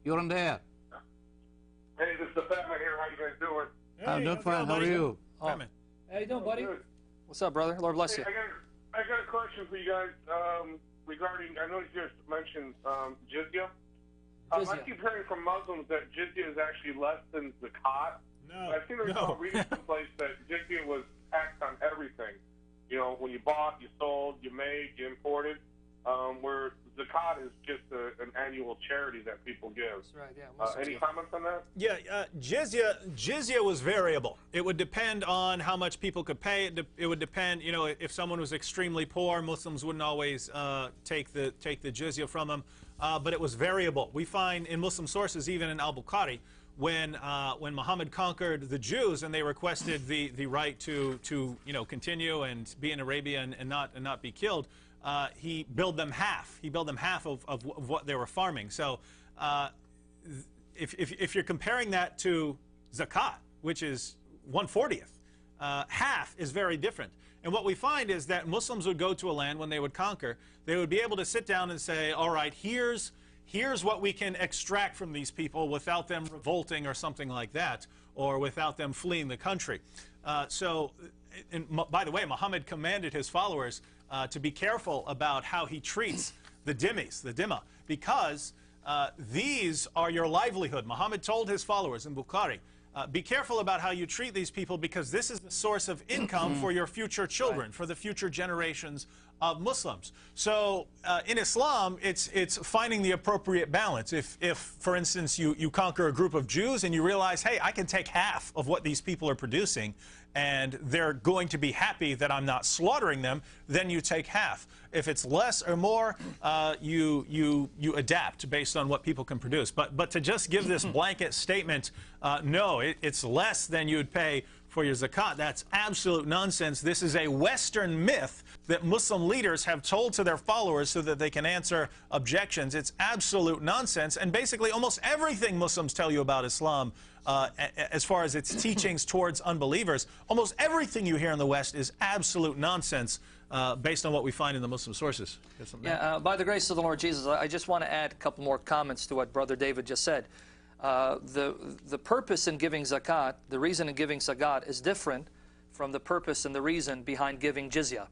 You're on the air. Hey, this is the Batman here. How you guys doing? Hey, I'm doing fine. How are you? Batman. How you doing, buddy? Good. What's up, brother? Lord bless Hey, you. I got a question for you guys regarding, I know you just mentioned Jizyah. I Jizyah. keep hearing from Muslims that Jizyah is actually less than zakat. No. I think there's no reading someplace that Jizyah was taxed on everything. You know, when you bought, you sold, you made, you imported, where zakat is just an annual charity that people give. That's right, yeah. Any comments on that? Yeah, jizya was variable. It would depend on how much people could pay. It would depend, you know, if someone was extremely poor, Muslims wouldn't always take the jizya from them. But it was variable. We find in Muslim sources, even in Al-Bukhari, when Muhammad conquered the Jews and they requested the right to you know, continue and be in Arabia and not be killed, he billed them half. He billed them half of what they were farming. So if you're comparing that to zakat, which is 1/40th, half is very different. And what we find is that Muslims would go to a land when they would conquer. They would be able to sit down and say, all right, here's what we can extract from these people without them revolting or something like that, or without them fleeing the country. By the way, Muhammad commanded his followers to be careful about how he treats the dhimma, because these are your livelihood. Muhammad told his followers in Bukhari, be careful about how you treat these people, because this is the source of income for your future children, for the future generations of Muslims. So in Islam, it's finding the appropriate balance. If for instance, you conquer a group of Jews and you realize, hey, I can take half of what these people are producing, and they're going to be happy that I'm not slaughtering them, then you take half. If it's less or more, you adapt based on what people can produce. But to just give this blanket statement, no, it's less than you'd pay for your zakat, that's absolute nonsense. This is a Western myth that Muslim leaders have told to their followers so that they can answer objections. It's absolute nonsense. And basically almost everything Muslims tell you about Islam, as far as its teachings towards unbelievers, almost everything you hear in the West is absolute nonsense based on what we find in the Muslim sources. Yeah, by the grace of the Lord Jesus, I just want to add a couple more comments to what Brother David just said. The purpose in giving zakat, the reason in giving zakat is different from the purpose and the reason behind giving jizya.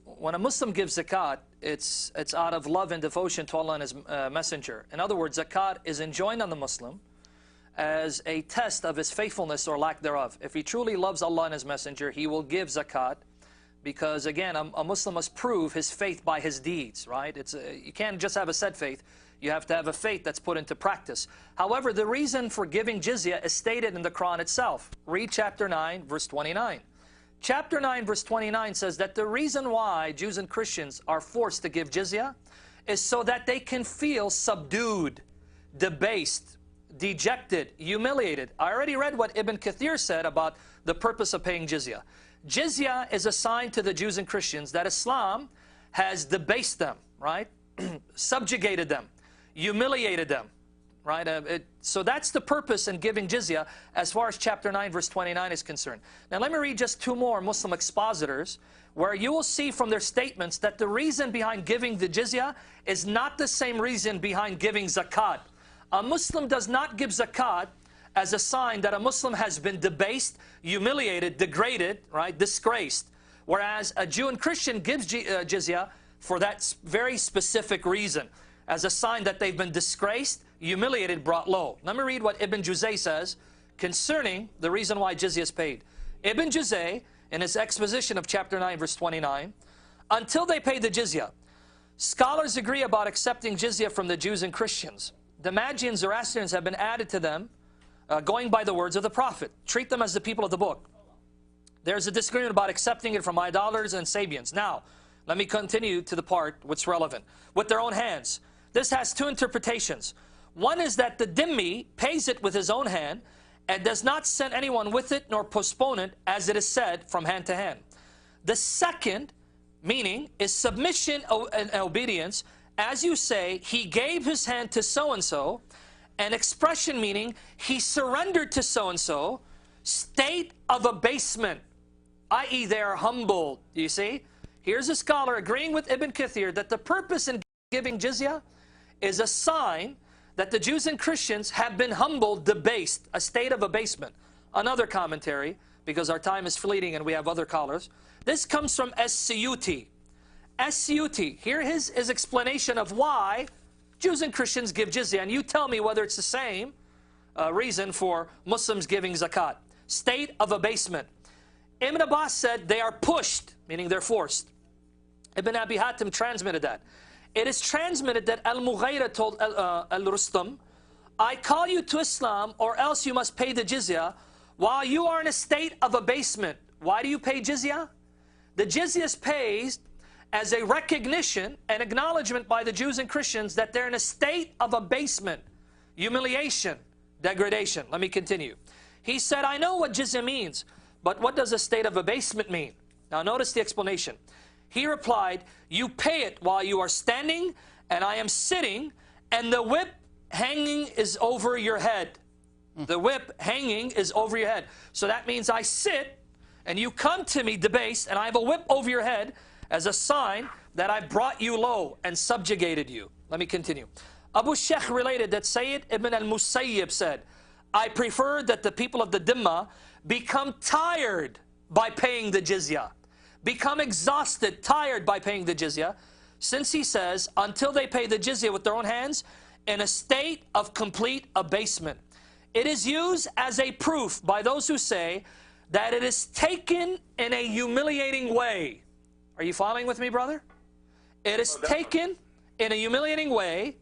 When a Muslim gives zakat, it's out of love and devotion to Allah and His Messenger. In other words, zakat is enjoined on the Muslim as a test of his faithfulness or lack thereof. If he truly loves Allah and His Messenger, he will give zakat, because again, a Muslim must prove his faith by his deeds, right? You can't just have a said faith. You have to have a faith that's put into practice. However, the reason for giving jizya is stated in the Quran itself. Read chapter 9, verse 29. Chapter 9, verse 29 says that the reason why Jews and Christians are forced to give jizya is so that they can feel subdued, debased, dejected, humiliated. I already read what Ibn Kathir said about the purpose of paying jizya. Jizya is a sign to the Jews and Christians that Islam has debased them, right? Subjugated them, humiliated them, right? So that's the purpose in giving jizya as far as chapter 9, verse 29 is concerned. Now let me read just two more Muslim expositors where you will see from their statements that the reason behind giving the jizya is not the same reason behind giving zakat. A Muslim does not give zakat as a sign that a Muslim has been debased, humiliated, degraded, right, disgraced. Whereas a Jew and Christian gives jizya for that very specific reason, as a sign that they've been disgraced, humiliated, brought low. Let me read what Ibn Juzay says concerning the reason why jizya is paid. Ibn Juzay, in his exposition of chapter 9, verse 29, until they pay the jizya, scholars agree about accepting jizya from the Jews and Christians. The Magians, Zoroastrians have been added to them, going by the words of the Prophet. Treat them as the people of the book. There's a disagreement about accepting it from idolaters and Sabians. Now, let me continue to the part what's relevant. With their own hands. This has two interpretations. One is that the dhimmi pays it with his own hand and does not send anyone with it nor postpone it, as it is said, from hand to hand. The second meaning is submission and obedience. As you say, he gave his hand to so-and-so, an expression meaning he surrendered to so-and-so, state of abasement, i.e. they are humbled. You see? Here's a scholar agreeing with Ibn Kathir that the purpose in giving jizya is a sign that the Jews and Christians have been humbled, debased, a state of abasement. Another commentary, because our time is fleeting and we have other callers. This comes from S-Suyuti. S-Suyuti, here is his explanation of why Jews and Christians give jizya. And you tell me whether it's the same reason for Muslims giving zakat. State of abasement. Ibn Abbas said they are pushed, meaning they're forced. Ibn Abi Hatim transmitted that. It is transmitted that Al-Mughayra told Al-Rustam, I call you to Islam or else you must pay the jizya while you are in a state of abasement. Why do you pay jizya? The jizya is paid as a recognition and acknowledgement by the Jews and Christians that they're in a state of abasement, humiliation, degradation. Let me continue. He said, I know what jizya means, but what does a state of abasement mean? Now notice the explanation. He replied, you pay it while you are standing and I am sitting and the whip hanging is over your head. The whip hanging is over your head. So that means I sit and you come to me debased and I have a whip over your head as a sign that I brought you low and subjugated you. Let me continue. Abu Sheikh related that Sayyid ibn al-Musayyib said, I prefer that the people of the Dhimma become tired by paying the jizya. Become exhausted, tired by paying the jizya, since he says, until they pay the jizya with their own hands, in a state of complete abasement. It is used as a proof by those who say that it is taken in a humiliating way. Are you following with me, brother? It is taken in a humiliating way,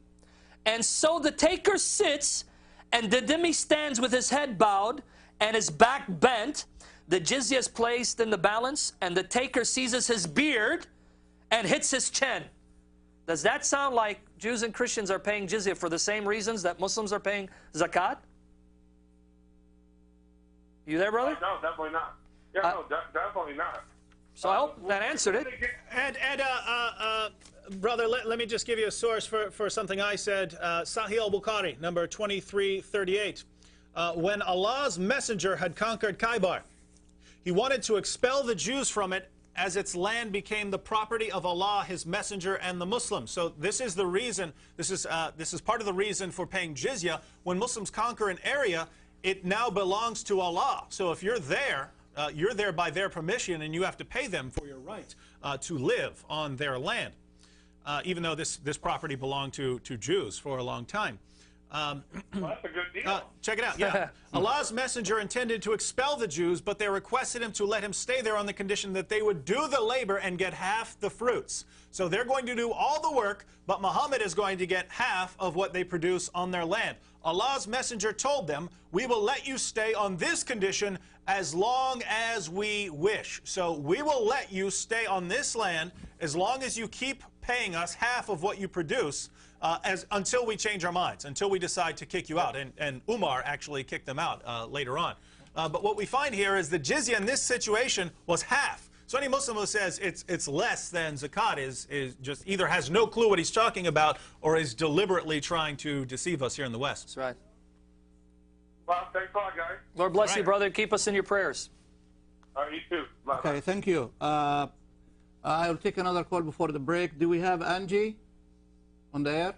and so the taker sits, and the dhimmi stands with his head bowed and his back bent. The jizya is placed in the balance, and the taker seizes his beard and hits his chin. Does that sound like Jews and Christians are paying jizya for the same reasons that Muslims are paying zakat? You there, brother? No, definitely not. Yeah, no, definitely not. So I hope that answered it. And brother, let me just give you a source for something I said. Sahih al-Bukhari, number 2338. When Allah's messenger had conquered Khaybar, he wanted to expel the Jews from it as its land became the property of Allah, His messenger, and the Muslims. So this is the reason, this is part of the reason for paying jizya. When Muslims conquer an area, it now belongs to Allah. So if you're there by their permission, and you have to pay them for your right to live on their land, even though this property belonged to Jews for a long time. Well, that's a good deal. Check it out. Yeah. Allah's messenger intended to expel the Jews, but they requested him to let him stay there on the condition that they would do the labor and get half the fruits. So they're going to do all the work, but Muhammad is going to get half of what they produce on their land. Allah's messenger told them, we will let you stay on this condition as long as we wish. So we will let you stay on this land as long as you keep paying us half of what you produce, until we change our minds, until we decide to kick you out. And Umar actually kicked them out later on. But what we find here is the jizya in this situation was half. So any Muslim who says it's less than zakat is just either has no clue what he's talking about or is deliberately trying to deceive us here in the West. That's right. Well, thanks a lot, guys. Lord bless you, brother. Keep us in your prayers. You too. Bye. Okay, thank you. I'll take another call before the break. Do we have Angie on the air?